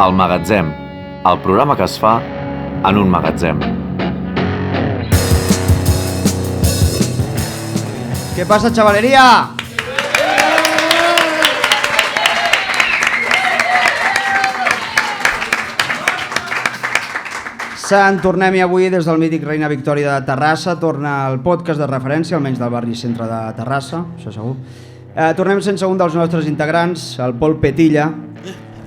El Magatzem, el programa que es fa en un magatzem. Què passa, xavaleria? Sant Tornem-hi avui des del mític Reina Victòria de Terrassa. Torna el podcast de referència, almenys del barri centre de Terrassa, això segur. Tornem sense un dels nostres integrants, el Pol Petilla,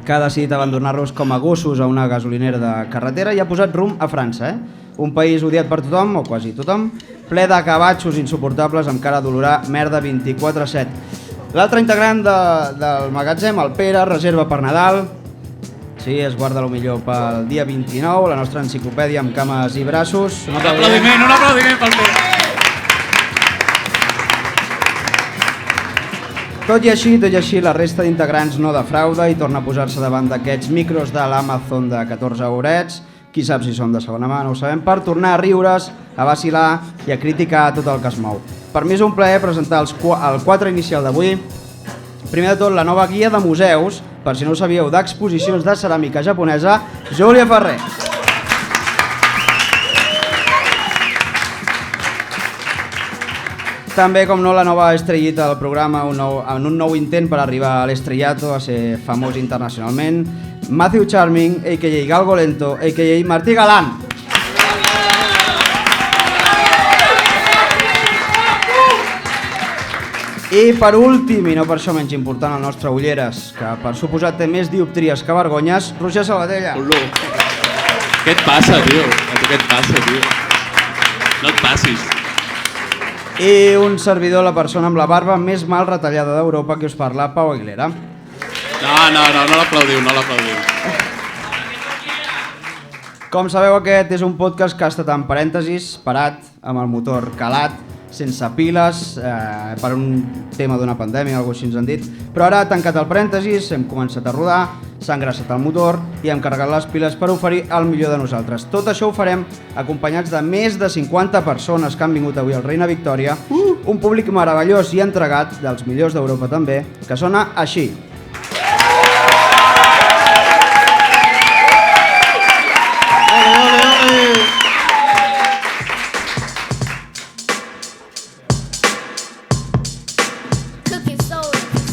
que ha decidit abandonar-los com a gossos a una gasolinera de carretera i ha posat rumb a França, un país odiat per tothom, o quasi tothom, ple de cabatxos insuportables amb cara d'olorar merda 24/7. L'altre integrant del magatzem, el Pere, reserva per Nadal. Sí, es guarda el millor pel dia 29, la nostra enciclopèdia amb cames i braços. Un aplaudiment pel Pere. Tot i així, la resta d'integrants no defrauda i torna a posar-se davant d'aquests micros de l'Amazon de 14 eurets, qui sap si són de segona mà, no ho sabem, per tornar a riure's, a vacilar i a criticar tot el que es mou. Per mi és un plaer presentar el 4 inicial d'avui. Primer de tot, la nova guia de museus, per si no ho sabíeu, d'exposicions de ceràmica japonesa, Júlia Ferrer. També, com no, la nova estrellita del programa, en un nou intent per arribar a l'estrellato, a ser famós internacionalment, Matthew Charming, a.k.a. Galgo Lento, a.k.a. Martí Galán. I per últim, i no per això menys important, el nostre Ulleres, que per suposat té més dioptries que vergonyes, Roger Sabatella. Què et passa, tio? Què et passa, tio? No et passis. I un servidor, la persona amb la barba més mal retallada d'Europa, que us parla, Pau Aguilera. No l'aplaudiu, no l'aplaudiu. Com sabeu, aquest és un podcast que ha estat en parèntesis, parat, amb el motor calat, sense piles, per un tema d'una pandèmia, alguna cosa així ens han dit, però ara ha tancat el parèntesis, hem començat a rodar, s'ha engreixat el motor i hem carregat les piles per oferir el millor de nosaltres. Tot això ho farem acompanyats de més de 50 persones que han vingut avui al Reina Victòria, un públic meravellós i entregat, dels millors d'Europa també, que sona així.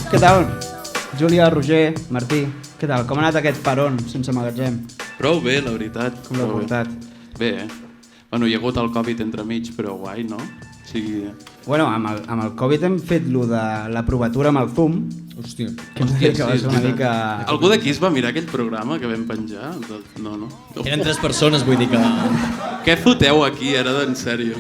Què tal? Júlia, Roger, Martí, què tal? Com ha anat aquest peron sense magatzem? Prou bé, la veritat. Com l'heu portat? Bé, Bueno, hi ha hagut el Covid entremig, però guai, no? O sigui... Bueno, amb el Covid hem fet lo de la provatura amb el Zoom. Hòstia. Que va ser una mica... Algú d'aquí es va mirar aquell programa que vam penjar? No. Eren 3 persones, vull dir que... Què foteu aquí, ara d'en sèrio?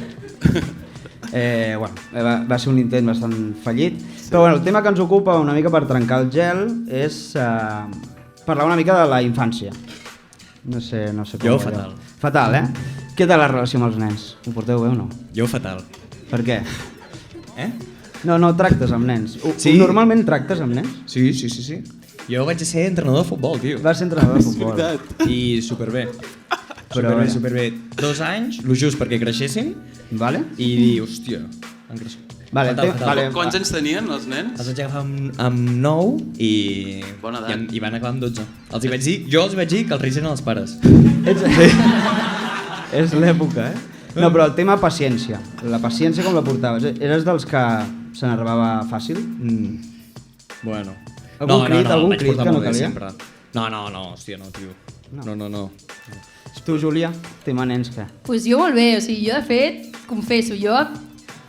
Va ser un intent bastant fallit, però bueno, el tema que ens ocupa una mica per trencar el gel és parlar una mica de la infància. No sé com jo fatal. Fatal, Què tal la relació amb els nens? Ho porteu bé o no? Jo fatal. Per què? No tractes amb nens. Sí? Normalment tractes amb nens? Sí. Jo vaig ser entrenador de futbol, tio. Vas ser entrenador de futbol. I superbé. Però Superbé. 2 anys, lo just perquè creixessin, vale? i dir, hòstia, han crescut. Vale, Fatal. Quants anys tenien els nens? Els vaig agafar amb 9 i van acabar amb 12. Jo els vaig dir que els reis eren els pares. És l'època, No, però el tema paciència. La paciència com la portaves? Eres dels que se n'arribava fàcil? Bueno. Algun crit que no calia? Sempre. No, hòstia, no, tio. No. Tu, Júlia, tema nens, què? Pues jo molt bé, o sigui, jo de fet, confesso, jo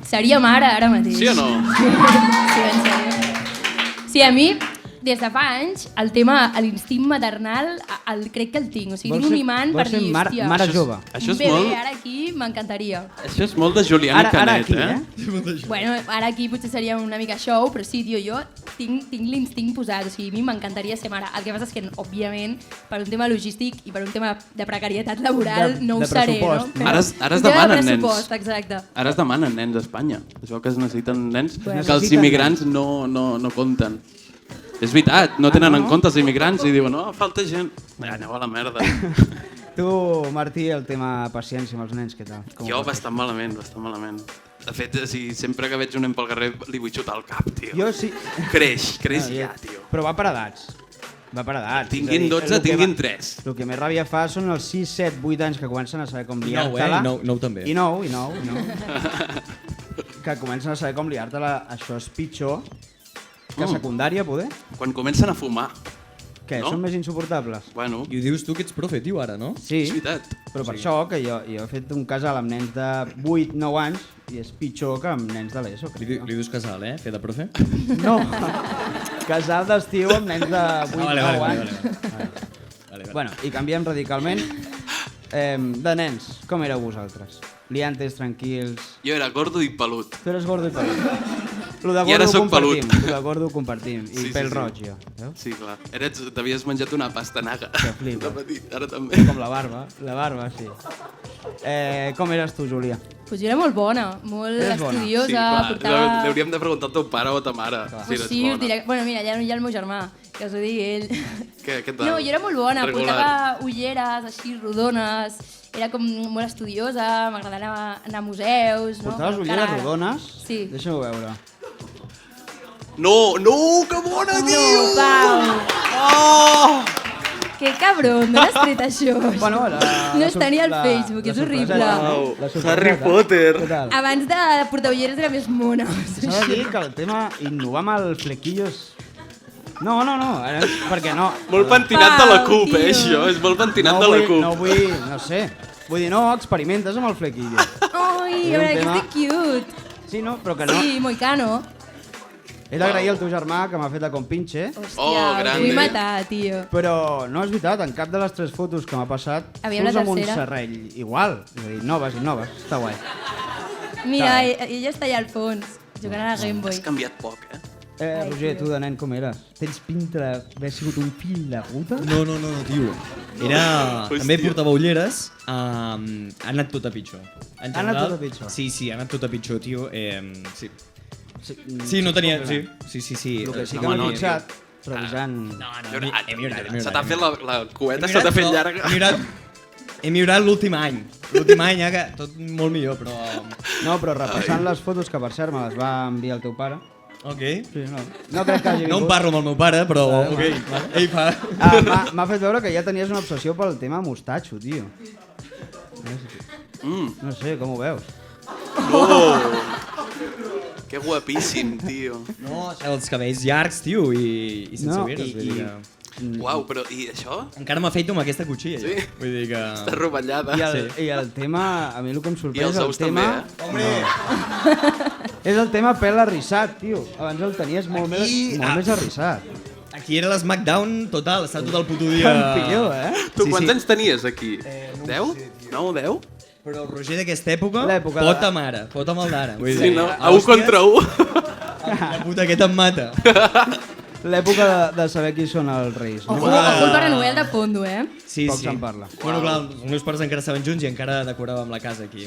seria mare ara mateix. Sí o no? Sí, en sèrio. Sí, a mi, des de fa anys, el tema, l'instint maternal, crec que el tinc. O sigui, tinc un imant per dir, hòstia... Mare jove. Això és bebè, molt... ara aquí m'encantaria. Això és molt de Juliana Canet, Bueno, ara aquí potser seria una mica show, però sí, tio, jo tinc l'instint posat, o sigui, a mi m'encantaria ser mare. El que passa és que, òbviament, per un tema logístic i per un tema de precarietat laboral no ho seré, no? Però ara es demanen nens. Exacte. Ara es demanen nens a Espanya. Això que es necessiten nens, Bueno. que els immigrants no compten. És veritat, no tenen en compte els immigrants i diuen, no, falta gent. Aneu a la merda. Tu, Martí, el tema paciència amb els nens, què tal? Jo bastant malament. De fet, sempre que veig un nen pel carrer li vull xutar el cap, tio. Jo sí. Creix ja, tio. Però va per edats. Va per edat. Tinguin 12, tinguin 3. El que més ràbia fa són els 6, 7, 8 anys que comencen a saber com liar-te-la. 9 també. I 9. Que comencen a saber com liar-te-la. Això és pitjor que secundària, poder. Quan comencen a fumar. Què, No? són més insuportables? Bueno, I ho dius tu que ets profe, tio, ara, no? Sí, és veritat. però per això que jo he fet un casal amb nens de 8, 9 anys i és pitjor que amb nens de l'ESO. Li dius casal, fer de profe? No, casal d'estiu amb nens de 8, 9 anys. Vale. Bueno, i canviem radicalment. De nens, com éreu vosaltres? Liantes, tranquils... Jo era gordo i pelut. Tu eres gordo i pelut. Lo de I ara gordo soc compartim. pelut. Lo de gordo compartim. I pèl roig, jo. Veus? Sí, clar. T'havies menjat una pastanaga. Que flipa. De petit, ara també. Com la barba, sí. Com eres tu, Júlia? Pues jo era molt bona, molt Eres bona. estudiosa, Sí, clar. portava... Li hauríem de preguntar al teu pare o a ta mare si Pues eres sí, us bona. diré... Bueno, mira, ja el meu germà, que us ho digui ell. Què tal? No, jo era molt bona, Regular. portava ulleres així rodones, era com molt estudiosa, m'agradava anar a museus... No? Portaves Però ulleres encara ara. rodones? Sí. Deixa-m'ho veure. No, que bona, tio! No, Pau! Oh! Que cabron, d'on has tret això? Bueno, No està ni al Facebook, és horrible. Harry Potter. Què tal? Abans de portar ulleres era més mona. S'ha de dir que el tema innovar amb el flequillos... No, perquè no. Molt pentinat de la CUP, Tio. això. És molt pentinat de la CUP. No sé. Vull dir, no, experimentes amb el flequillo. Ai, a veure, que estic cute. Sí, no, però que no. Sí, moicano. He d'agrair al teu germà que m'ha fet de compinxe, Hòstia, grande. vull matar, tio. però no és veritat, en cap de les 3 fotos que m'ha passat Aviam la surts amb un tercera. serrell igual. És a dir, noves, està guai. Mira, ella està allà al fons, jugant a la Game Boy. Has canviat poc, eh? Roger, tu de nen com eres? Tens pinta d'haver sigut un fill de puta? No, tio. Hòstia. També portava ulleres, ha anat tot a pitjor. En Ha anat general, tot a pitjor? Sí, ha anat tot a pitjor, tio. Sí. Sí, Sí, no tenia... Sí. Sí. El que sí que Home, m'he no, fixat, revisant... He millorat. Se t'ha fet la cueta, se t'ha fet llarga. He millorat l'últim any. L'últim any, que tot molt millor, però... No, però repassant les fotos, que per cert me les va enviar el teu pare... Ok. Sí, no crec que hagi No em vingut. parlo amb el meu pare, però... Ok. Ell fa... M'ha fet veure que ja tenies una obsessió pel tema mostatxo, tio. No sé, com ho veus? Que guapíssim, tio. No, els cabells llargs, tio, i sense No, ulleres. Vull dir que... Uau, però i això? Encara m'afeito amb aquesta cotxilla. Sí? Jo. Vull dir que... Està rovellada. I el tema, a mi el que em I sorprèn els és el ous tema... també, eh? És el tema pèl arrissat, tio. Abans el tenies molt més arrissat. Aquí era l'SmackDown total, estava tot el puto dia... Campió, eh? Tu Sí, quants sí. anys tenies aquí? 10? 9, 10? Però el Roger d'aquesta època, L'època de- pota mare, fota amb el d'ara. Vull Sí, dir, no? a A 1 hòsties, contra 1. La puta aquesta em mata. L'època de saber qui són els reis. No? Ojo el Pare Noel de fondo, eh? Sí, Poc sí. se'n parla. Bueno, clar, els meus pares encara estaven junts i encara decoràvem la casa aquí.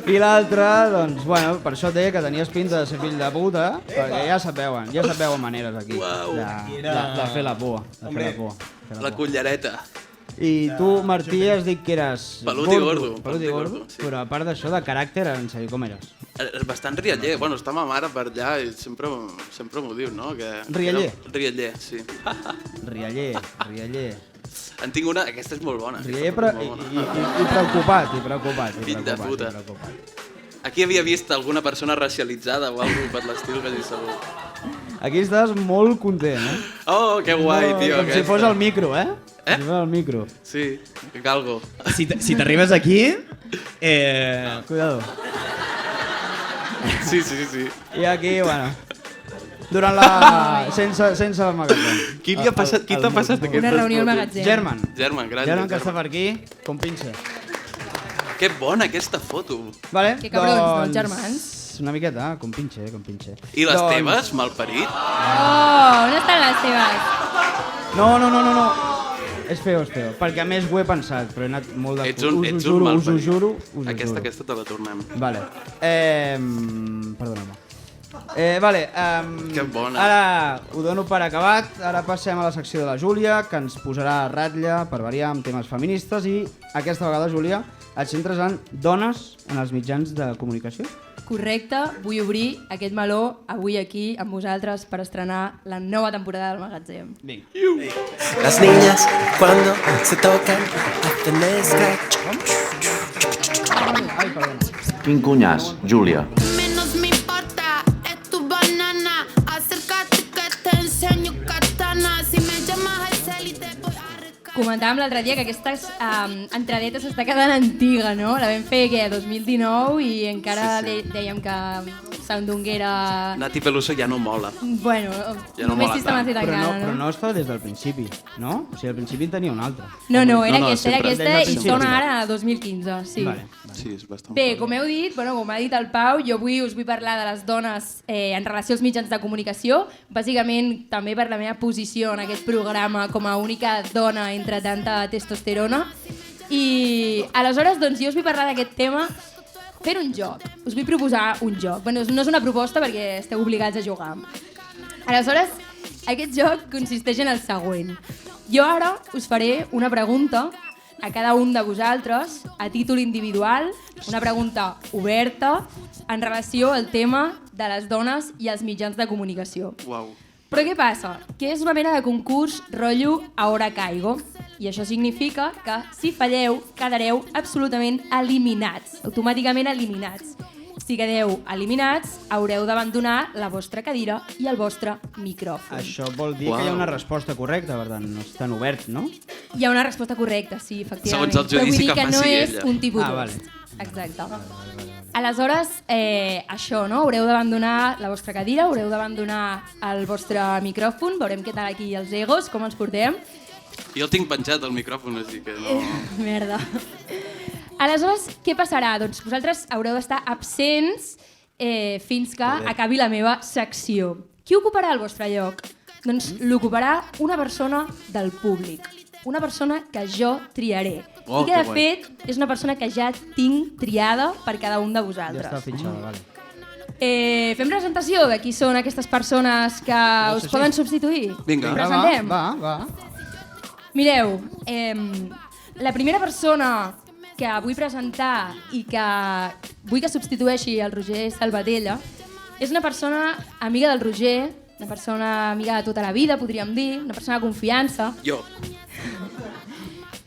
I l'altre, doncs, bueno, per això et deia que tenies pinta de ser fill de puta, perquè ja se't veuen maneres aquí. Uau. De fer la por. De fer la por. La cullereta. I tu, Martí, has dit que eres... Pelut i gordo. Pelut i gordo, sí. però a part d'això, de caràcter, en sèrio, com eres? Bastant rialler. Bueno, està ma mare per allà i sempre m'ho diu, no? Que Rialler? Rialler, sí. Rialler. En tinc una, aquesta és molt bona. Rialler aquesta és i molt bona. preocupat. Fill de puta. Aquí havia vist alguna persona racialitzada o alguna per l'estil que dic segur. Aquí estàs molt content, eh? Oh, que guai, tio. Com si fos el micro, eh? Eh? Com si fos el micro. Sí, que calgo. Si t'arribes aquí... Cuidado. Sí. I aquí, bueno... Durant la... sense el magatzem. Qui t'ha passat aquestes Una reunió al fotos? magatzem. German. German, grande. German, que està per aquí, com pinxa. Que bona aquesta foto. Vale, Que cabrons, doncs, germans. Una miqueta, com pinxa. I les teves, malparit? Oh, on estan les teves? No. És feo. Perquè a més ho he pensat, però he anat molt de... Ets un malparit. Us ho juro. Aquesta te la tornem. Vale. Perdona-me. Vale. Que bona. Ara ho dono per acabat. Ara passem a la secció de la Júlia, que ens posarà a ratlla per variar amb temes feministes i aquesta vegada, Júlia, et centres en dones en els mitjans de comunicació? correcte, vull obrir aquest meló avui aquí amb vosaltres per estrenar la nova temporada del Magatzem. Vinga. Las niñas cuando se tocan hacen scratch. Quin cunyàs, Júlia. Menos me importa, es tu banana. Acércate que te enseño katana. Si me llamas al cel y te voy a recar. Comentàvem l'altre dia que aquesta entradeta s'està quedant antiga, no? La vam fer, què, 2019 i encara dèiem que Sandunguera... Nati Peluso ja no mola. Bueno, Ja no només mola si està tant. encara, Però no? no estava des del principi, no? O sigui, al principi en tenia un altre. No, era No, aquesta, sempre. Des del i principi. sona ara a 2015, sí. Vale. Sí, és bastant... Bé, com heu dit, com ha dit el Pau, jo avui us vull parlar de les dones en relació als mitjans de comunicació, bàsicament també per la meva posició en aquest programa com a única dona entre tanta testosterona. I aleshores doncs, jo us vull parlar d'aquest tema fent un joc. Us vull proposar un joc. Bueno, no és una proposta perquè esteu obligats a jugar. Aleshores, aquest joc consisteix en el següent. Jo ara us faré una pregunta a cada un de vosaltres, a títol individual, una pregunta oberta en relació al tema de les dones i els mitjans de comunicació. Uau. Però què passa? Que és una mena de concurs rotllo Ahora Caigo. I això significa que si falleu quedareu absolutament eliminats, automàticament eliminats. Si quedeu eliminats, haureu d'abandonar la vostra cadira i el vostre micròfon. Això vol dir que hi ha una resposta correcta, per tant, no és tan obert, no? Hi ha una resposta correcta, sí, efectivament. Segons el judici Però vull dir que que no faci és ella. un tipus Vale. Exacte. Aleshores, això, no? Haureu d'abandonar la vostra cadira, haureu d'abandonar el vostre micròfon, veurem què tal aquí els egos, com ens portem. Jo el tinc penjat al micròfon, així que no... Merda. Aleshores, què passarà? Doncs vosaltres haureu d'estar absents fins que acabi la meva secció. Qui ocuparà el vostre lloc? Doncs l'ocuparà una persona del públic. Una persona que jo triaré. Oh, I que, de que guai. fet, és una persona que ja tinc triada per cada un de Ja vosaltres. està fitxada, vale. Fem presentació de qui són aquestes persones que us poden substituir? Vinga. Presentem? Va. Mireu, la primera persona que vull presentar i que vull que substitueixi el Roger Salvatella és una persona amiga del Roger, una persona amiga de tota la vida, podríem dir, una persona de confiança. Jo.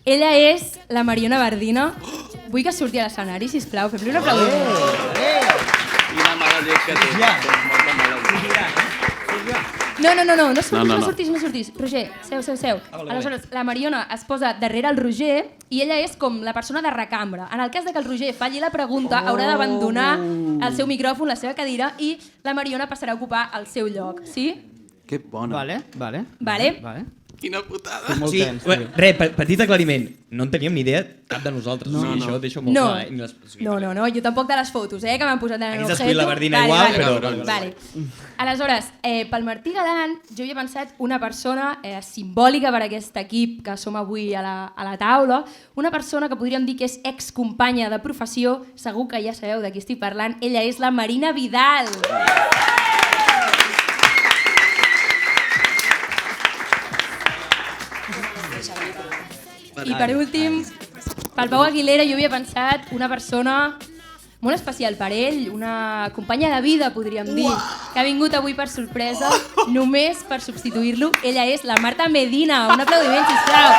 Ella és la Mariona Bardina. Vull que surti a l'escenari, sisplau, fem-li una pregunta. Quina mala llet que té. Molta mala llet. No surtis. Roger, seu. Aleshores, la Mariona es posa darrere el Roger i ella és com la persona de recambra. En el cas de que el Roger falli la pregunta, haurà d'abandonar el seu micròfon, la seva cadira, i la Mariona passarà a ocupar el seu lloc, sí? Que bona. Vale. Quina putada. Té molt Sí, temps, tio. petit aclariment. No en teníem ni idea cap de nosaltres. No, això ho deixo molt No. clar. Ni les... No, jo tampoc de les fotos, que m'han posat en Aquí el s'ha escollit la Bardina igual, però- Vale. Aleshores, pel Martí Galant, jo havia pensat una persona simbòlica per aquest equip que som avui a la taula, una persona que podríem dir que és excompanya de professió, segur que ja sabeu de qui estic parlant, ella és la Marina Vidal. I per últim, pel Pau Aguilera jo havia pensat una persona molt especial per ell, una companya de vida, podríem dir, que ha vingut avui per sorpresa, només per substituir-lo. Ella és la Marta Medina. Un aplaudiment, sisplau.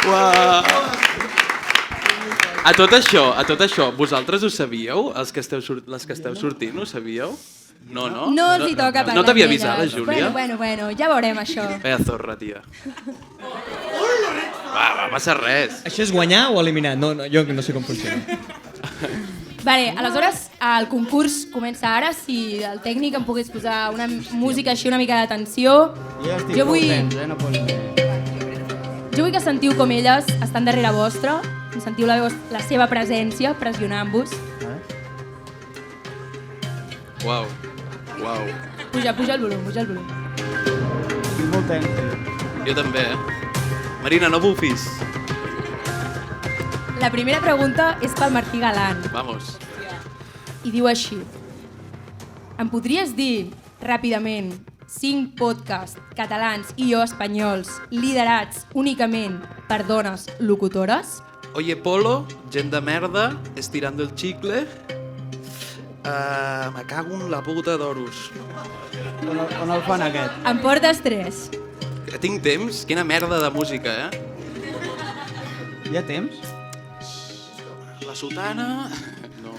Uau. A tot això, vosaltres ho sabíeu? Les que esteu sortint, ho sabíeu? No? No els hi toca parlar No t'havia amb avisat, la elles. Júlia? Bueno, ja veurem això. Vaya zorra, tia. Va, passa res. Això és guanyar o eliminar? No, jo no sé com funciona. Vale, aleshores el concurs comença ara. Si el tècnic em pogués posar una música així una mica de tensió. Ja estic Jo vull, molt tens, no pots dir. jo vull que sentiu com elles estan darrere vostra, que sentiu la seva presència pressionant-vos. Uau. Puja el volum, Estic molt tens, tio. Jo també, Marina, no bufis. La primera pregunta és pel Martí Galant Vamos. i diu així: em podries dir ràpidament 5 podcasts catalans i o espanyols liderats únicament per dones locutores? Oye Polo, gent de merda, estirando el chicle. Me cago en la puta d'Horus. On el fan aquest? Em portes 3. Tinc temps? Quina merda de música, Hi ha temps? La sotana... No.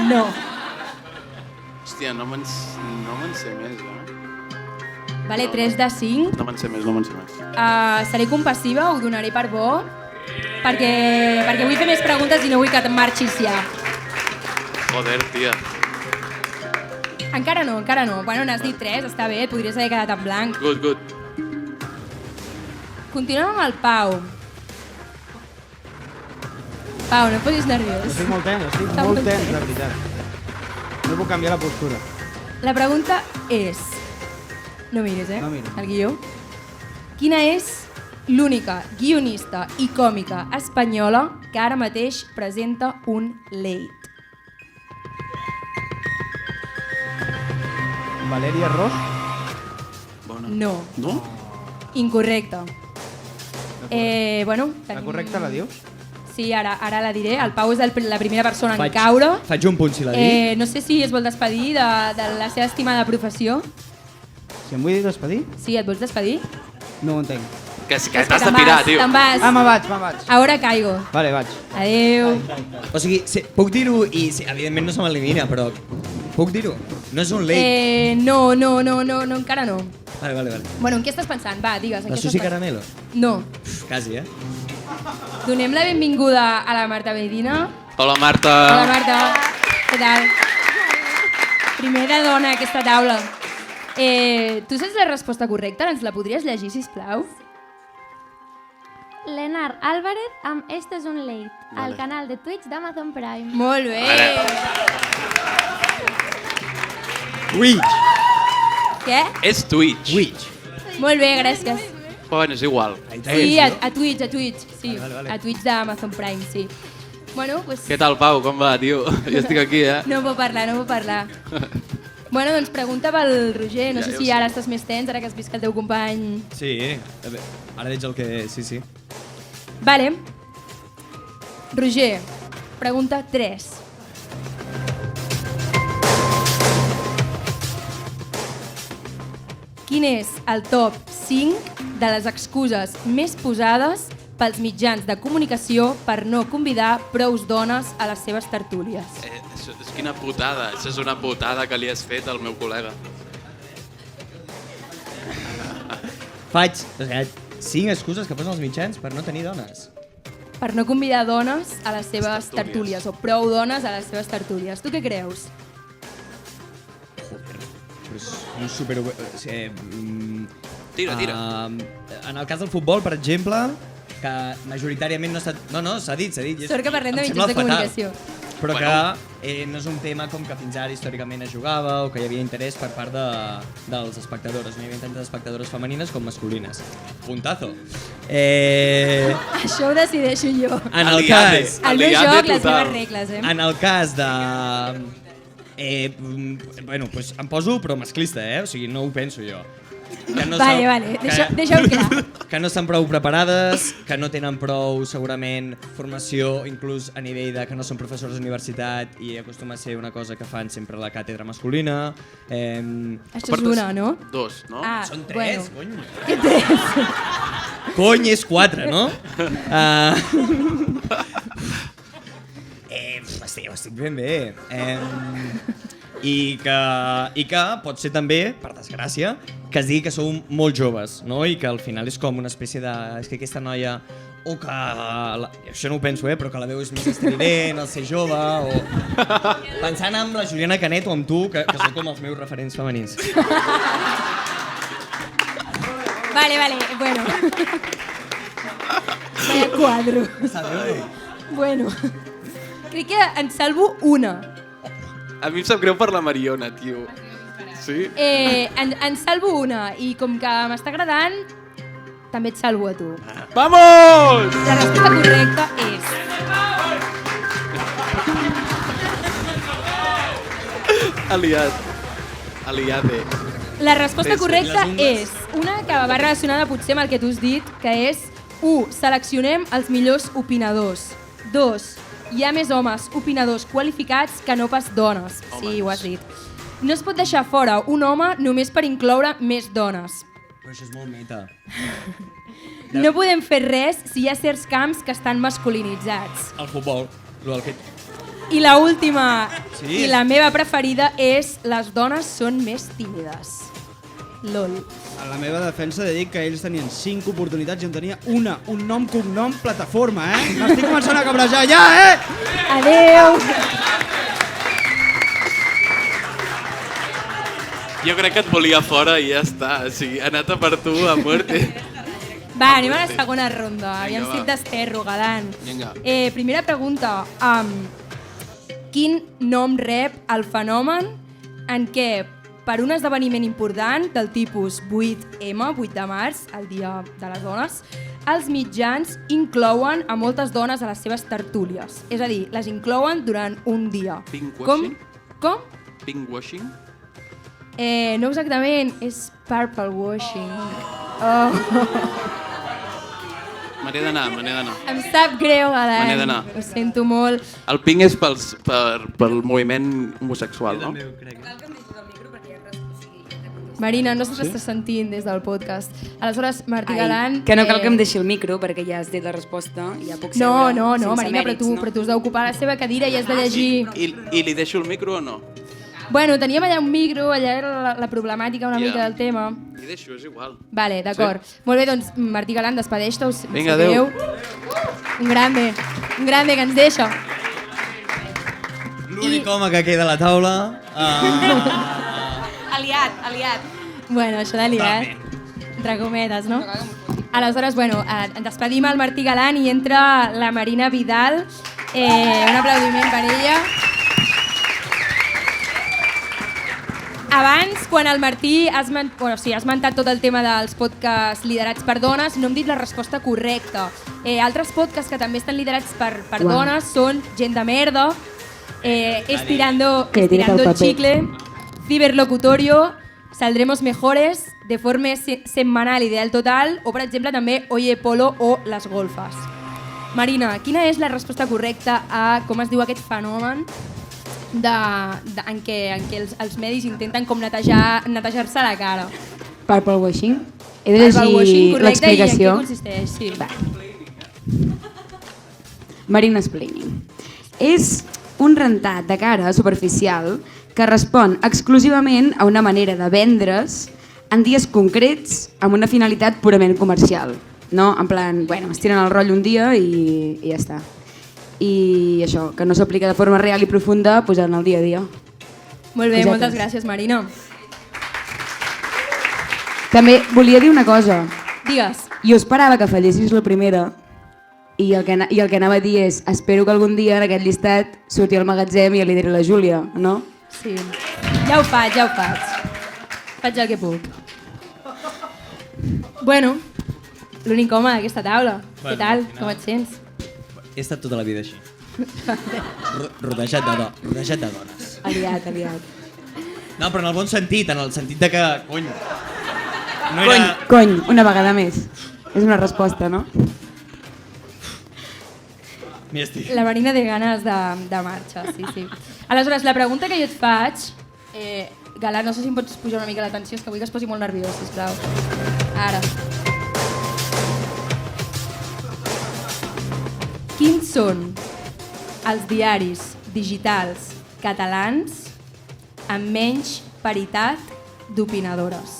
No. Hòstia, no me'n sé més, Vale, 3 de 5. No me'n sé més. Seré compassiva, ho donaré per bo, perquè vull fer més preguntes i no vull que et marxis ja. Joder, tia. Encara no. Bueno, n'has dit 3, està bé, et podries haver quedat en blanc. Good. Continuem amb el Pau. Pau, no et posis nerviós. Estic molt tens, Està molt de tens. veritat. No puc canviar la postura. La pregunta és... No miris, No miro. El guió. Quina és l'única guionista i còmica espanyola que ara mateix presenta un late? Valeria Ros? No. No? Incorrecte. Bueno, La correcta la dius? Sí, ara la diré. El Pau és la primera persona en caure. Faig un punt si la dic. No sé si es vol despedir de la seva estimada professió. Si em vull despedir? Sí, et vols despedir? No ho entenc. Que És t'has de pirar, tio. Te'n vas. Me'n vaig. Ahora caigo. Vale, vaig. Adeu. O sigui, puc dir-ho i evidentment no se m'elimina, però puc dir-ho? No és un late. No, encara no. Vale. Bueno, en què estàs pensant? Va, digues. en La què Susi estàs pensant? Caramelo? No. Quasi, Donem la benvinguda a la Marta Medina. Hola, Marta. Hola, Marta. Què tal? Primera dona a aquesta taula. Tu saps la resposta correcta? Ens la podries llegir, sisplau? Lenar Álvarez amb Este és un late, al canal de Twitch d'Amazon Prime. Molt bé. Twitch. Què? És Twitch. Molt bé, gràcies. Però bueno, és igual. Sí, a Twitch, sí. A Twitch d'Amazon Prime, sí. Bueno, pues... Què tal, Pau? Com va, tio? Jo estic aquí, No puc parlar. Bueno, doncs pregunta pel Roger. No sé si ara estàs més tens, ara que has vist que el teu company... Sí, ara veig el que... Sí. Vale. Roger, pregunta 3. Quin és el top 5 de les excuses més posades pels mitjans de comunicació per no convidar prous dones a les seves tertúlies? És quina putada. Això és una putada que li has fet al meu col·lega. Faig 5 excuses que posen els mitjans per no tenir dones. Per no convidar dones a les seves tertúlies, o prou dones a les seves tertúlies. Tu què creus? No és super... Tira. En el cas del futbol, per exemple, que majoritàriament no s'ha... No, s'ha dit. Sort que parlem de Em mitjans de sembla fatal. comunicació. Però que no és un tema com que fins ara històricament es jugava o que hi havia interès per part dels espectadors. No hi havia tantes espectadores femenines com masculines. Puntazo. Això ho decideixo jo. En el cas... El meu joc, les meves regles, En el cas de... bueno, pues em poso però masclista, O sigui, no ho penso jo. Que no Vale, deixa-ho clar. Que no estan prou preparades, que no tenen prou, segurament, formació, inclús a nivell de que no són professors d'universitat i acostuma a ser una cosa que fan sempre a la càtedra masculina. Això és una, no? 2, no? Ah, Són 3, bueno. cony. Què 3? Cony, és 4, no? Estic ben bé. I que pot ser també, per desgràcia, que es digui que sou molt joves, no? I que al final és com una espècie de... És que aquesta noia... O que... Això no ho penso, però que la veu és més estrident, el ser jove, o... Pensant en la Juliana Canet o amb tu, que són com els meus referents femenins. Vale, bueno. Vaya quadro. Bueno, crec que en salvo una. A mi em sap greu per la Mariona, tio. Sí? En salvo una, i com que m'està agradant, també et salvo a tu. Vamos! La resposta correcta és... Aliade. La resposta correcta les és una que va relacionada potser amb el que tu has dit, que és 1. Seleccionem els millors opinadors. 2. Hi ha més homes opinadors qualificats que no pas dones. Sí, ho has dit. No es pot deixar fora un home només per incloure més dones. Però això és molt meta. No podem fer res si hi ha certs camps que estan masculinitzats. El futbol, I la última, Sí. i la meva preferida és les dones són més tímides. LOL. A la meva defensa he de dir que ells tenien 5 oportunitats i en tenia una, un nom, cognom, plataforma, M'estic començant a cabrejar ja, Adeu! Jo crec que et volia fora i ja està. O sigui, ha anat a per tu a muerte. Va, anem a la segona ronda. Aviam Vinga, si va. et desterro, galant. Vinga. Primera pregunta. Quin nom rep el fenomen en què, per un esdeveniment important del tipus 8M, 8 de març, el dia de les dones, els mitjans inclouen a moltes dones a les seves tertúlies. És a dir, les inclouen durant un dia. Pinkwashing? Com? Pinkwashing? No exactament, és purple washing. Oh. Me n'he d'anar. Em sap greu, Me n'he Galant. d'anar. Ho sento molt. El pink és pel moviment homosexual, no? Marina, no s'està sentint des del podcast. Aleshores, Martí Galant... Que no cal que em deixi el micro, perquè ja has dit la resposta i ja puc seure No, sense Marina, mèrits, però tu has d'ocupar la seva cadira i has de llegir. I li deixo el micro o no? Bueno, teníem allà un micro, allà era la problemàtica una mica del tema. Li deixo, és igual. Vale, d'acord. Molt bé, doncs, Martí Galant, despedeix-te. Vinga, adéu. Un grande que ens deixa. L'únic home que queda a la taula... Aliat. Bueno, això de liat, entre cometes, no? Aleshores, bueno, despedim el Martí Galant i entra la Marina Vidal. Un aplaudiment per ella. Abans, quan el Martí ha esmentat tot el tema dels podcasts liderats per dones, no hem dit la resposta correcta. Altres podcasts que també estan liderats per dones són Gent de Merda, Estirando Chicle, Ciberlocutorio, Saldremos Mejores, Deforme Setmanal Ideal Total o, per exemple, també Oye Polo o Les Golfes. Marina, quina és la resposta correcta a com es diu aquest fenomen en què els medis intenten com netejar-se la cara? Purple washing. He de llegir l'explicació. I en què consisteix? Sí. Marina Splaining. És un rentat de cara superficial que respon exclusivament a una manera de vendre's en dies concrets amb una finalitat purament comercial. No? En plan, bueno, es tiren el rotllo un dia i ja està. I això, que no s'aplica de forma real i profunda pues, en el dia a dia. Molt bé, moltes gràcies, Marina. També volia dir una cosa. Digues. Jo esperava que fallessis la primera i el que anava a dir és espero que algun dia en aquest llistat surti al magatzem i ja li diré a la Júlia, no? Sí. Ja ho faig. Faig el que puc. Bueno, l'únic home d'aquesta taula. Què tal? Com et sents? He estat tota la vida així. Rodejat de dones. Aliat. No, però en el bon sentit, en el sentit de que, cony... No era... Cony, una vegada més. És una resposta, no? M'hi estic. La Marina té ganes de marxa, sí. Aleshores, la pregunta que jo et faig... Galant, no sé si em pots pujar una mica l'atenció, és que vull que es posi molt nerviós, sisplau. Ara. Quins són els diaris digitals catalans amb menys paritat d'opinadores?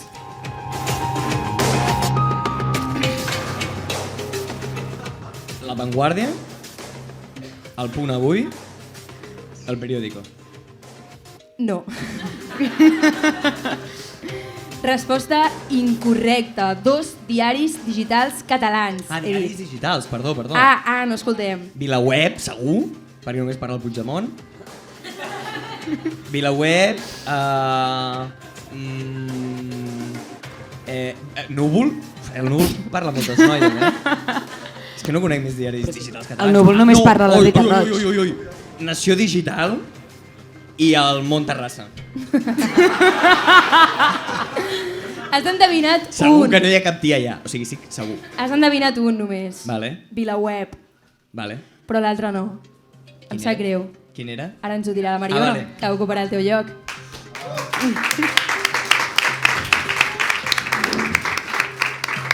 La Vanguardia, El Punt Avui, El Periódico. No. Resposta incorrecta. 2 diaris digitals catalans. Diaris digitals, perdó. No escoltem. VilaWeb, segur, perquè només parla el Puigdemont. VilaWeb, Núvol, el Núvol parla moltes noies, És que no conec més diaris digitals catalans. El Núvol només parla de Rita Roig. Ui. Nació Digital i el Mont Terrassa. Has endevinat Segur un. que no hi ha cap tia allà. O sigui, sí, segur. Has endevinat un només. Vale. VilaWeb. Vale. però l'altre no. Em sap greu. Quin era? Ara ens ho dirà la Mariona, vale. que ocuparà el teu lloc.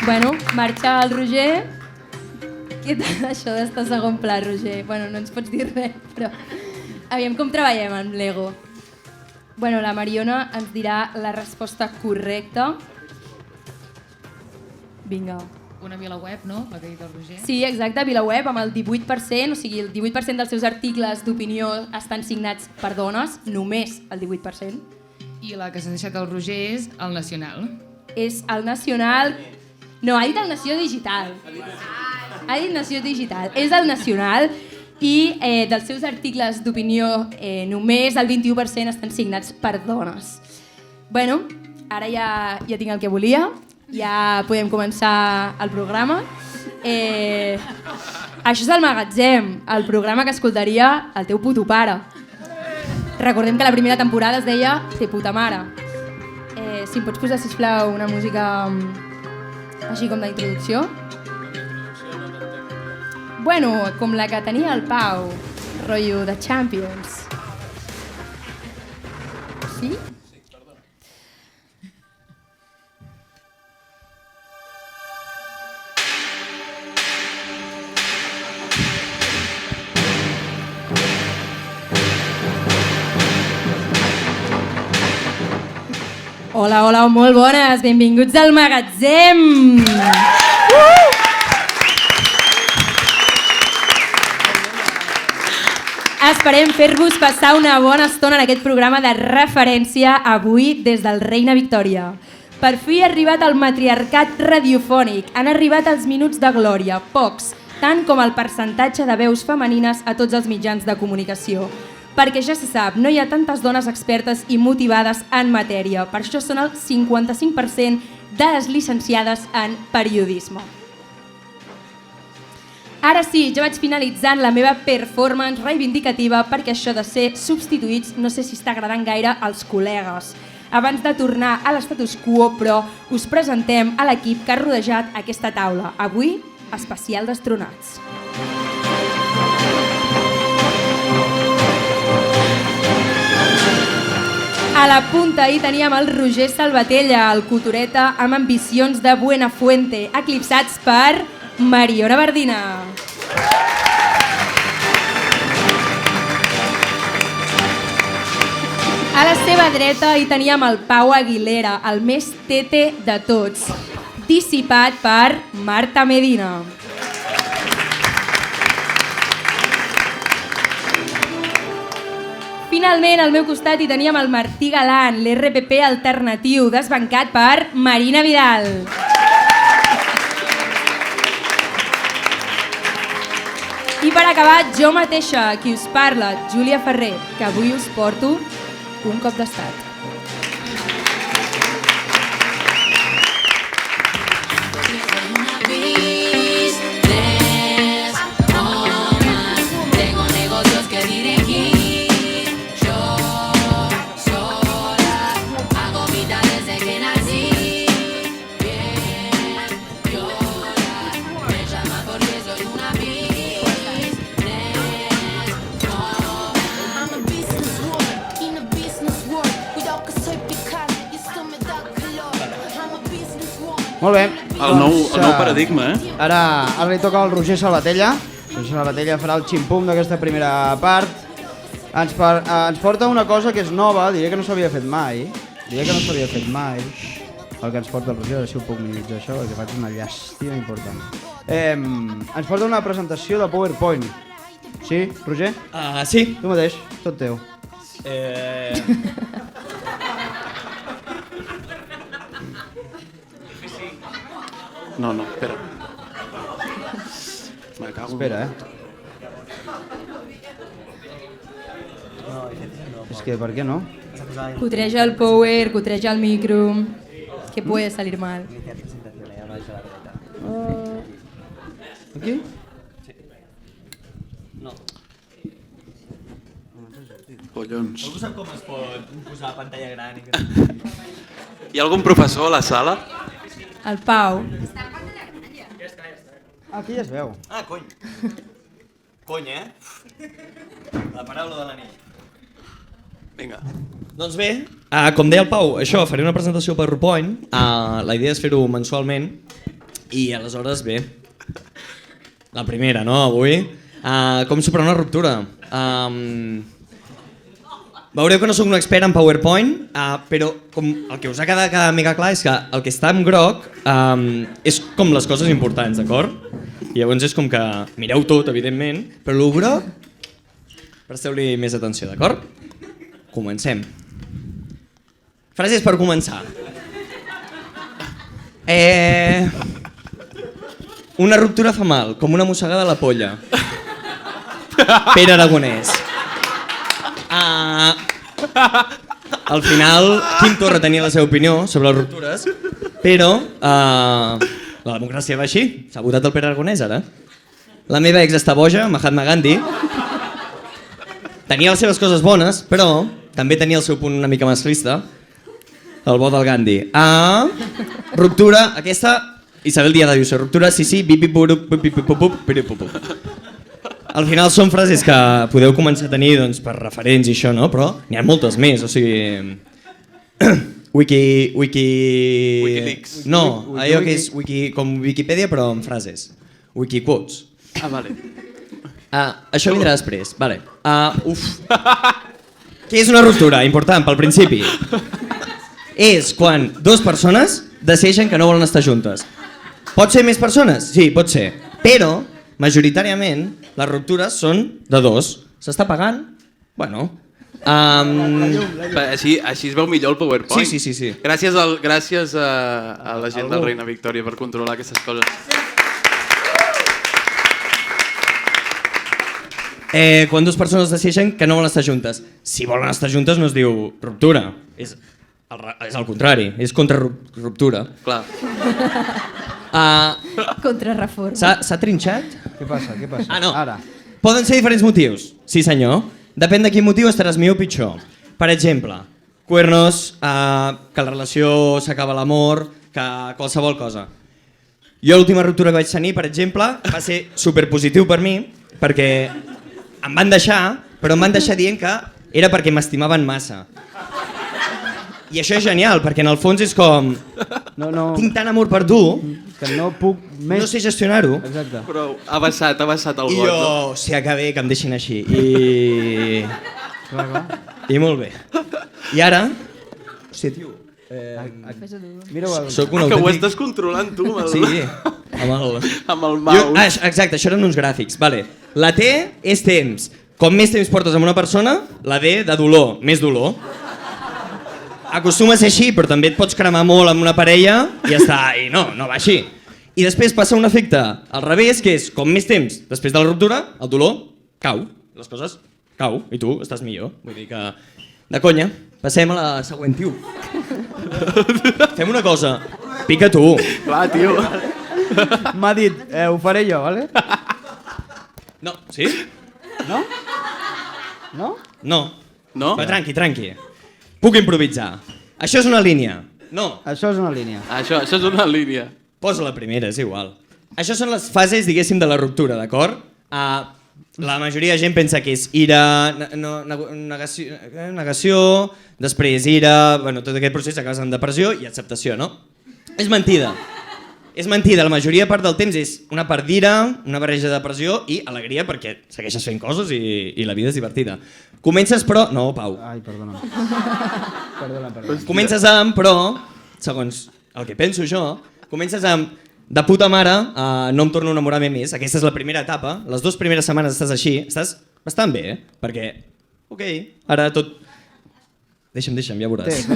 Bueno, marxa el Roger. Què tal això d'estar a segon pla, Roger? Bueno, no ens pots dir res, però... Aviam com treballem amb l'ego. Bueno, la Mariona ens dirà la resposta correcta. Vinga. Una VilaWeb, no? La que ha dit el Roger. Sí, exacte, VilaWeb amb el 18%, o sigui, el 18% dels seus articles d'opinió estan signats per dones, només el 18%. I la que s'ha deixat el Roger és el Nacional. És el Nacional... No, ha dit el Nació Digital. Ha dit Nació Digital. És el Nacional i dels seus articles d'opinió només el 21% estan signats per dones. Bueno, ara ja tinc el que volia. Ja podem començar el programa. Això és el Magatzem, el programa que escoltaria el teu puto pare. Recordem que la primera temporada es deia Te puta mare. Si em pots posar, sisplau, una música així com d'introducció. Bueno, com la que tenia el Pau, rotllo de Champions. Sí? Hola, hola, molt bones, benvinguts al Magatzem! Esperem fer-vos passar una bona estona en aquest programa de referència avui des del Reina Victòria. Per fi ha arribat el matriarcat radiofònic, han arribat els minuts de glòria, pocs, tant com el percentatge de veus femenines a tots els mitjans de comunicació. Perquè ja se sap, no hi ha tantes dones expertes i motivades en matèria. Per això són el 55% de les llicenciades en periodisme. Ara sí, jo vaig finalitzant la meva performance reivindicativa perquè això de ser substituïts no sé si està agradant gaire als col·legues. Abans de tornar a l'estatus quo, però, us presentem a l'equip que ha rodejat aquesta taula. Avui, especial destronats. A la punta hi teníem el Roger Salvatella, el cotoreta amb ambicions de Buenafuente, eclipsats per Mariona Bardina. A la seva dreta hi teníem el Pau Aguilera, el més tete de tots, dissipat per Marta Medina. Finalment, al meu costat hi teníem el Martí Galant, l'RPP alternatiu, desbancat per Marina Vidal. I per acabar, jo mateixa, qui us parla, Júlia Ferrer, que avui us porto un cop d'estat. Molt bé. El nou paradigma, eh? Ara li toca al Roger Salvatella. Roger Salvatella farà el ximpum d'aquesta primera part. Ens porta una cosa que és nova, diria que no s'havia fet mai. El que ens porta el Roger, ara si ho puc minimitzar això, perquè faig una llàstima important. Ens porta una presentació de PowerPoint. Sí, Roger? Sí. Tu mateix, tot teu. No, espera. Espera, És que, per què no? Cutreja el power, cutreja el micro. ¿Qué puede salir mal? Aquí? No. Collons. Algú sap com es pot posar la pantalla gran? Hi ha algun professor a la sala? El Pau. Aquí ja es veu. Cony. Cony, La paraula de l'anell. Vinga. Doncs bé, com deia el Pau, això, faré una presentació per PowerPoint, la idea és fer-ho mensualment, i aleshores, bé, la primera, no, avui, com superar una ruptura. Veureu que no soc un expert en PowerPoint, però com el que us ha quedat mega clar és que el que està en groc és com les coses importants, d'acord? I llavors és com que mireu tot, evidentment, però el groc, presteu-li més atenció, d'acord? Comencem. Frases per començar. Una ruptura fa mal, com una mossegada a la polla. Pere Aragonès. Al final, Quim Torra tenia la seva opinió sobre les ruptures, però la democràcia va així. S'ha votat el Pere Aragonès, ara. La meva ex està boja, Mahatma Gandhi. Tenia les seves coses bones, però també tenia el seu punt una mica masclista, el bo del Gandhi. Ruptura, aquesta, Isabel Díaz Ayuso, ruptura, sí, al final són frases que podeu començar a tenir per referents i això, no? Però n'hi ha moltes més, o sigui... Wikileaks. No, allò que és com Wikipedia però en frases. Wikiquotes. Vale. Això vindrà després, vale. Què és una ruptura? Important, pel principi. És quan dues persones decideixen que no volen estar juntes. Pot ser més persones? Sí, pot ser. Però, majoritàriament, les ruptures són de dos. S'està pagant? Bueno... Així es veu millor el PowerPoint. Sí. Gràcies a la gent del Reina Victòria per controlar aquestes coses. Quan dues persones decideixen que no volen estar juntes. Si volen estar juntes no es diu ruptura, és al contrari, és contraruptura. Clar. Contrarreforma. S'ha trinxat? Què passa? No. Ara. Poden ser diferents motius, sí senyor. Depèn de quin motiu estaràs millor o pitjor. Per exemple, cuernos, que la relació s'acaba l'amor, que qualsevol cosa. Jo l'última ruptura que vaig tenir, per exemple, va ser superpositiu per mi, perquè em van deixar, però em van deixar dient que era perquè m'estimaven massa. I això és genial, perquè en el fons és com... Tinc tant amor per tu que no puc més... No sé gestionar-ho. Exacte. Però ha vessat el got. I jo, si acabé, que em deixin així. Clar. I molt bé. I ara... Hòstia, tio... Soc un Que ho autèntic... estàs controlant tu amb el... Sí, amb el mouse. Exacte, això eren uns gràfics. Vale. La T és temps. Com més temps portes amb una persona, la D de dolor, més dolor. Acostuma a ser així, però també et pots cremar molt amb una parella i ja està, i no va així. I després passa un efecte al revés, que és com més temps després de la ruptura, el dolor cau, les coses cau, i tu estàs millor. Vull dir que, de conya, passem a la següent, tio. Fem una cosa, pica tu. Va, tio. M'ha dit, ho faré jo, vale? No, sí? No? No? No. No? Va, tranqui. Puc improvisar. Això és una línia. No. Això és una línia. Això és una línia. Posa la primera, és igual. Això són les fases, diguéssim, de la ruptura, d'acord? La majoria de gent pensa que és ira, negació, després ira, bueno, tot aquest procés acabes amb depressió i acceptació, no? És mentida. És mentida, la majoria part del temps és una part d'ira, una barreja de depressió i alegria perquè segueixes fent coses i la vida és divertida. Comences però... No, Pau. Ai, perdona. Perdona. Comences amb, però, segons el que penso jo, comences amb de puta mare, no em torno a enamorar més. Aquesta és la primera etapa. Les 2 primeres setmanes estàs així, estàs bastant bé, perquè, ok, ara tot... Deixa'm, ja veuràs.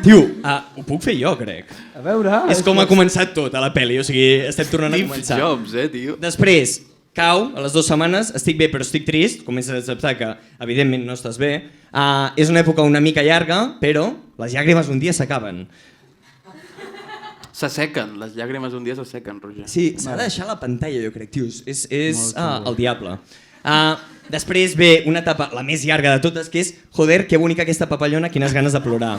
Tio, ho puc fer jo, crec. A veure... És com ha començat tot a la pel·li, o sigui, estem tornant a començar. Jobs, tio. Després, cau, a les 2 setmanes, estic bé però estic trist, comences a acceptar que evidentment no estàs bé. És una època una mica llarga, però les llàgrimes un dia s'acaben. S'assequen, les llàgrimes un dia s'assequen, Roger. Sí, s'ha de deixar la pantalla, jo crec, tios. És el diable. Després ve una etapa, la més llarga de totes, que és joder, que bonica aquesta papallona, quines ganes de plorar.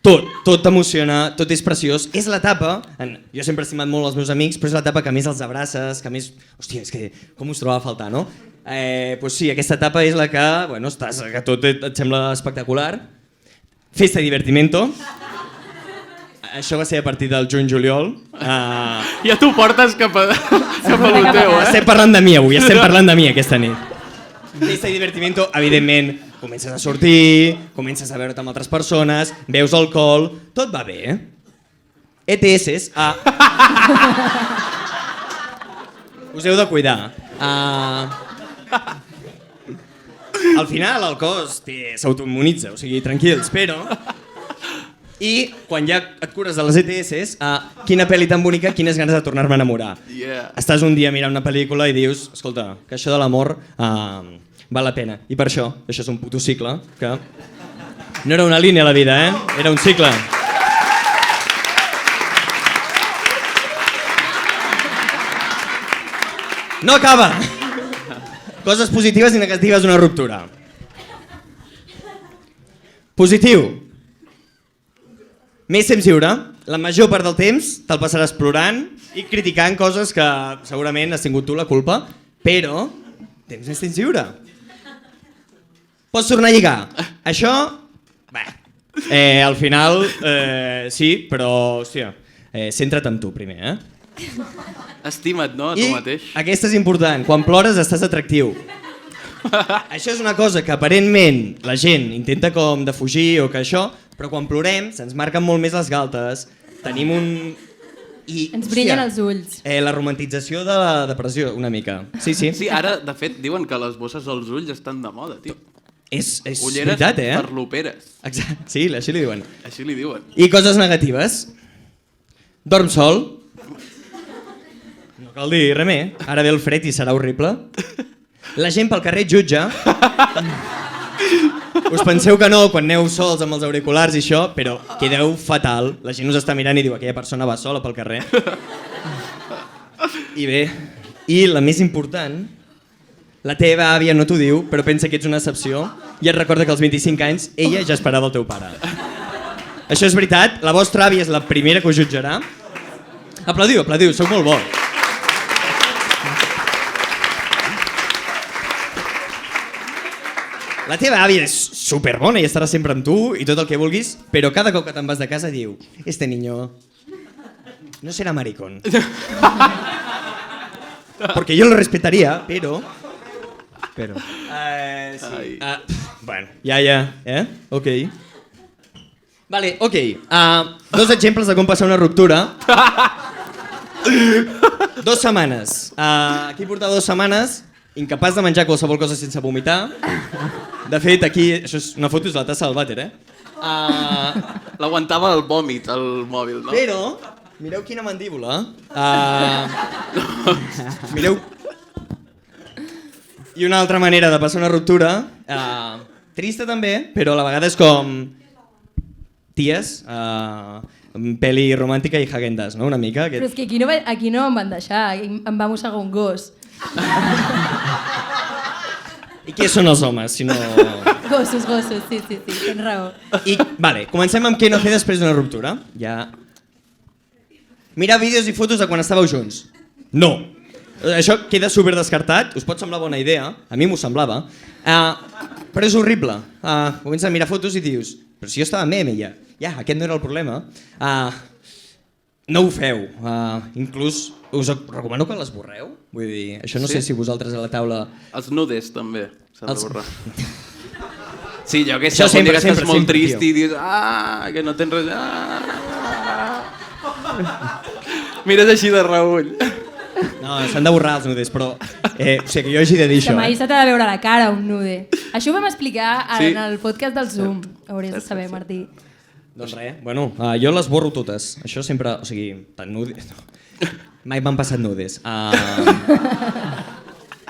Tot. tot t'emociona, tot és preciós. És l'etapa, jo sempre he estimat molt els meus amics, però és l'etapa que més els abraces, que més... Hòstia, és que com us trobava a faltar, no? Pues sí, aquesta etapa és la que, bueno, estàs, que tot et sembla espectacular. Festa i divertimento. Això va ser a partir del juny-juliol. Ja t'ho portes cap a lo teu, Estem parlant de mi avui, estem parlant de mi aquesta nit. Festa i divertimento, evidentment, comences a sortir, comences a veure't amb altres persones, beus alcohol, tot va bé, ETS, us heu de cuidar. Al final el cos s'autoimmunitza, o sigui, tranquils, però... I quan ja et cures de les ETS, quina pel·li tan bonica, quines ganes de tornar-me a enamorar. Estàs un dia mirant una pel·lícula i dius, escolta, que això de l'amor val la pena. I per això és un puto cicle, que no era una línia a la vida, era un cicle. No acaba! Coses positives i negatives d'una ruptura. Positiu. Més temps lliure. La major part del temps te'l passaràs plorant i criticant coses que segurament has tingut tu la culpa, però tens més temps lliure. Pots tornar a lligar. Això, al final, sí, però, hòstia, centra't en tu primer, Estima't, no? A tu mateix. I aquesta és important. Quan plores estàs atractiu. Això és una cosa que aparentment la gent intenta com de fugir o que això, però quan plorem se'ns marquen molt més les galtes, tenim un... Ens brillen els ulls. La romantització de la depressió, una mica. Sí, sí. Sí, ara, de fet, diuen que les bosses als ulls estan de moda, tio. És Ulleres veritat, farloperes. Exacte, sí, així li diuen. Així li diuen. I coses negatives. Dorm sol. No cal dir res més. Ara ve el fred i serà horrible. La gent pel carrer et jutja. Us penseu que no quan aneu sols amb els auriculars i això, però quedeu fatal. La gent us està mirant i diu aquella persona va sola pel carrer. I bé, i la més important, la teva àvia no t'ho diu, però pensa que ets una excepció i et recorda que als 25 anys ella ja esperava el teu pare. Això és veritat, la vostra àvia és la primera que us jutjarà. Aplaudiu, aplaudiu, sou molt bo. La teva àvia és superbona i estarà sempre amb tu i tot el que vulguis, però cada cop que te'n vas de casa diu este niño no será maricón. Porque yo lo respetaría, pero... Sí. Bueno, ja, ok. Vale, ok. Dos exemples de com passar una ruptura. 2 setmanes. Aquí portava 2 setmanes, incapaç de menjar qualsevol cosa sense vomitar. De fet, aquí, això és una foto, és la tassa del vàter, L'aguantava el vòmit, el mòbil, no? Però, mireu quina mandíbula. Mireu... I una altra manera de passar una ruptura, trista també, però a la vegada és com... Ties, pel·li romàntica i Häagen-Dazs, no? Una mica. Però és que aquí no em van deixar, em va mossegar un gos. I què són els homes, si no... Gossos, sí, tens raó. I, vale, comencem amb què no fer després d'una ruptura. Ja... Mirar vídeos i fotos de quan estàveu junts. No. Això queda super descartat, us pot semblar bona idea, a mi m'ho semblava, però és horrible. Comences a mirar fotos i dius, però si jo estava amb ella, ja, aquest no era el problema. No ho feu, inclús us recomano que l'esborreu. Vull dir, això no sé si vosaltres a la taula... Els nudes també s'han de borrar. Sí, jo que sé, algun dia que estàs molt trist i dius, que no tens res... Mires així de reull. No, s'han de borrar els nudes, però o sigui que jo hagi de dir això. Que mai se t'ha de veure la cara un nude. Això ho vam explicar en el podcast del Zoom. Hauries de saber, Martí. Doncs res, bueno, jo les borro totes. Això sempre, o sigui, tant nudes... Mai m'han passat nudes.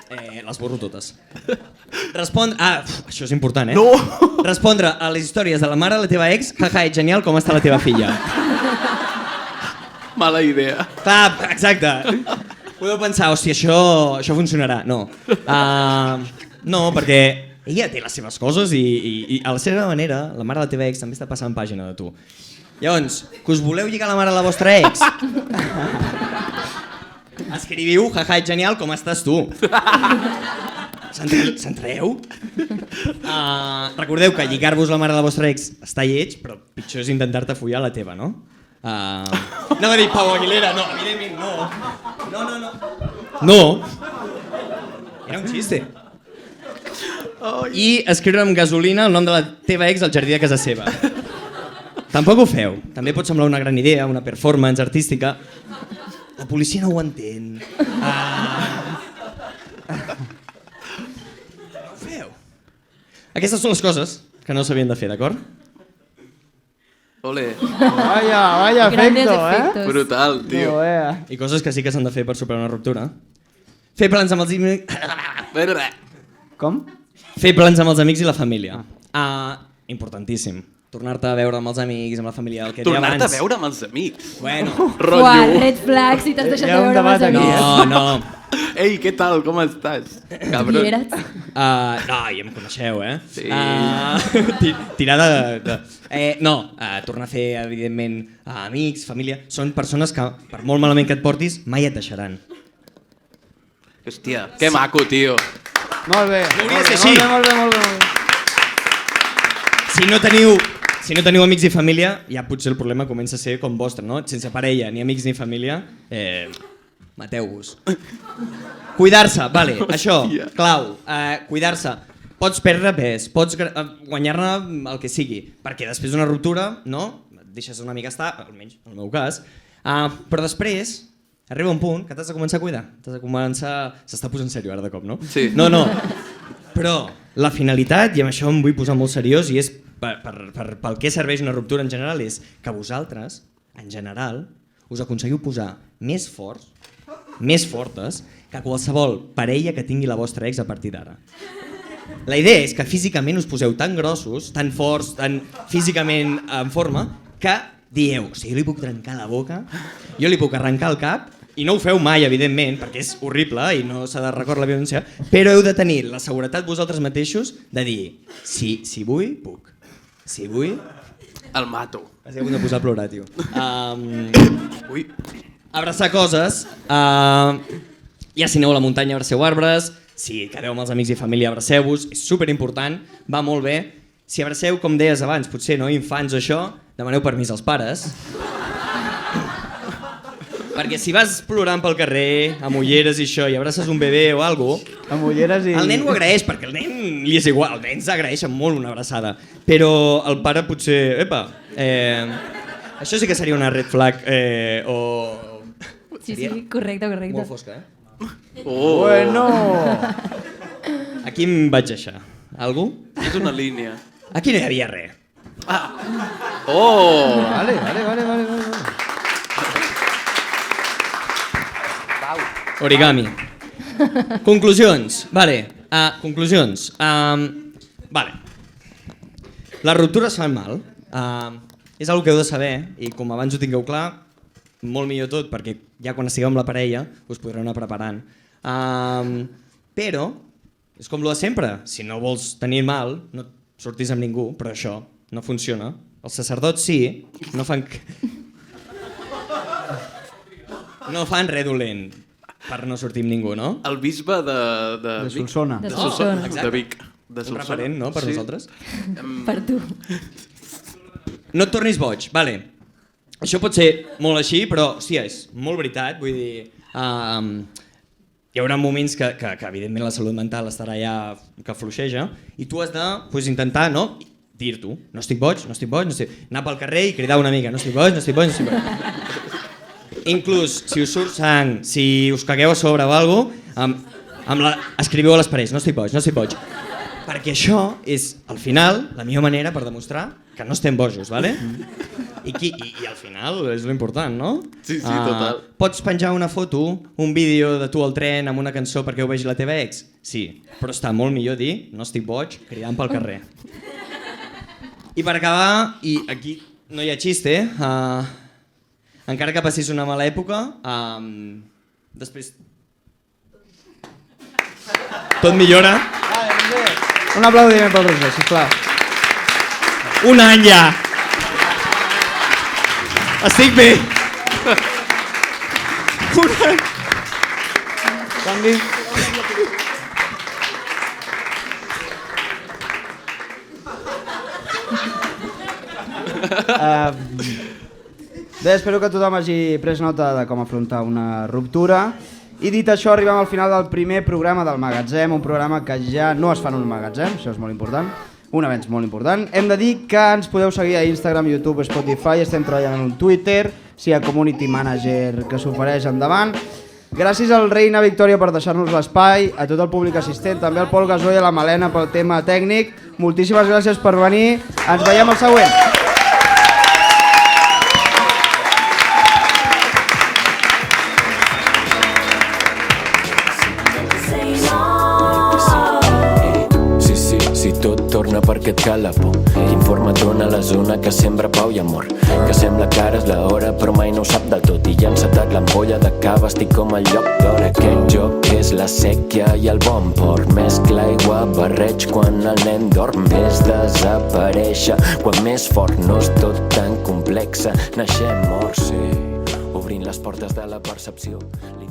Les borro totes. Respondre... això és important, No! Respondre a les històries de la mare de la teva ex, jaja, ets genial, com està la teva filla? Mala idea. Clar, exacte. Podeu pensar, hòstia, això funcionarà. No. No, perquè ella té les seves coses i a la seva manera, la mare de la teva ex també està passant pàgina de tu. Llavors, que us voleu lligar la mare a la vostra ex? Escriviu, jaja, ets genial, com estàs tu? S'entreu? Recordeu que lligar-vos la mare a la vostra ex està lleig, però pitjor és intentar-te follar la teva, no? Anava a dir Pau Aguilera, no, evidentment no. No. Era un xiste. I escriure amb gasolina el nom de la teva ex al jardí de casa seva. Tampoc ho feu. També pot semblar una gran idea, una performance artística. La policia no ho entén. No ho feu. Aquestes són les coses que no s'havien de fer, d'acord? Ole. Vaya efecto, eh? Brutal, tio. I coses que sí que s'han de fer per superar una ruptura. Fer plans amb els amics... Com? Fer plans amb els amics i la família. Importantíssim. Tornar-te a veure amb els amics, amb la família, el que deia abans. Tornar-te a veure amb els amics? Bueno. Uah, red flag, si t'has deixat de veure amb els amics. No. Ei, què tal? Com estàs? Cabron. No, ja em coneixeu, eh? Sí. Tirar de... tornar a fer, evidentment, amics, família... Són persones que, per molt malament que et portis, mai et deixaran. Hòstia, que maco, tio. Molt bé. Hauria de ser així. Molt bé. Si no teniu amics i família, ja potser el problema comença a ser com vostre, no? Sense parella, ni amics ni família, mateu-vos. Cuidar-se, vale, això, clau, cuidar-se. Pots perdre pes, pots guanyar-ne el que sigui, perquè després d'una ruptura, no? Deixes una mica estar, almenys en el meu cas, però després arriba un punt que t'has de començar a cuidar. T'has de començar... S'està posant seriós ara de cop, no? Sí. No. Però la finalitat, i amb això em vull posar molt seriós, i és pel que serveix una ruptura en general, és que vosaltres, en general, us aconseguiu posar més forts, més fortes, que qualsevol parella que tingui la vostra ex a partir d'ara. La idea és que físicament us poseu tan grossos, tan forts, tan físicament en forma, que dieu, o sigui, jo li puc trencar la boca, jo li puc arrencar el cap, i no ho feu mai, evidentment, perquè és horrible i no s'ha de recórrer la violència, però heu de tenir la seguretat vosaltres mateixos de dir, si vull, puc. Si vull... El mato. Has hagut de posar a plorar, tio. Ui. Abraçar coses. Ja si aneu a la muntanya, abraceu arbres. Si quedeu amb els amics i família, abraceu-vos. És superimportant, va molt bé. Si abraceu, com deies abans, potser no infants o això, demaneu permís als pares. Perquè si vas plorant pel carrer, amb ulleres i això, i abraces un bebè o alguna cosa, amb ulleres i... el nen ho agraeix, perquè el nen li és igual, el nen s'agraeix molt una abraçada. Però el pare potser... Epa, això sí que seria una red flag o... Sí, correcte. Molt fosca, eh? Oh. Bueno! Aquí em vaig deixar. Algú? És una línia. Aquí no hi havia res. Oh! Vale. Origami. Conclusions. Vale. Conclusions. Vale. Les ruptures fan mal. És una que heu de saber i com abans ho tingueu clar, molt millor tot, perquè ja quan estigueu amb la parella us podreu anar preparant. Però és com lo de sempre. Si no vols tenir mal, no sortis amb ningú, però això no funciona. Els sacerdots sí, no fan res dolent per no sortir amb ningú, no? El bisbe de Solsona. De Solsona. De Vic. Un referent, no?, per nosaltres. Per tu. No et tornis boig, vale. Això pot ser molt així, però hòstia, és molt veritat, vull dir... Hi haurà moments que evidentment la salut mental estarà ja que fluixeja i tu has de intentar, no?, dir-t'ho. No estic boig. Anar pel carrer i cridar una mica. No estic boig. Inclús, si us surt sang, si us cagueu a sobre o alguna cosa, escriviu a les parets, no estic boig. Perquè això és, al final, la millor manera per demostrar que no estem bojos, vale? I al final és l'important, no? Sí, total. Pots penjar una foto, un vídeo de tu al tren amb una cançó perquè ho vegi la teva ex? Sí, però està molt millor dir no estic boig cridant pel carrer. I per acabar, i aquí no hi ha xiste, encara que passis una mala època, després... Tot millora. Un aplaudiment pel Roger, sisplau. Un any ja. Estic bé. Canvi. Bé, espero que tothom hagi pres nota de com afrontar una ruptura. I dit això, arribem al final del primer programa del Magatzem, un programa que ja no es fa en un magatzem, això és molt important, un avenç molt important. Hem de dir que ens podeu seguir a Instagram, YouTube, Spotify, estem treballant en un Twitter, si hi ha community manager que s'ofereix endavant. Gràcies al Reina Victòria per deixar-nos l'espai, a tot el públic assistent, també al Pol Gasol i a la Malena pel tema tècnic. Moltíssimes gràcies per venir, ens veiem al següent. Perquè et cal la por. Informa't-on a la zona que sembra pau i amor. Que sembla que ara és l'hora però mai no ho sap del tot. I ja ha encetat l'ampolla de cava, estic com al lloc d'hora. Aquest joc és la sèquia i el bon port. Mescla aigua, barreig quan el nen dorm. Ves desaparèixer quan més fort. No és tot tan complexa, naixem morts, sí. Obrint les portes de la percepció.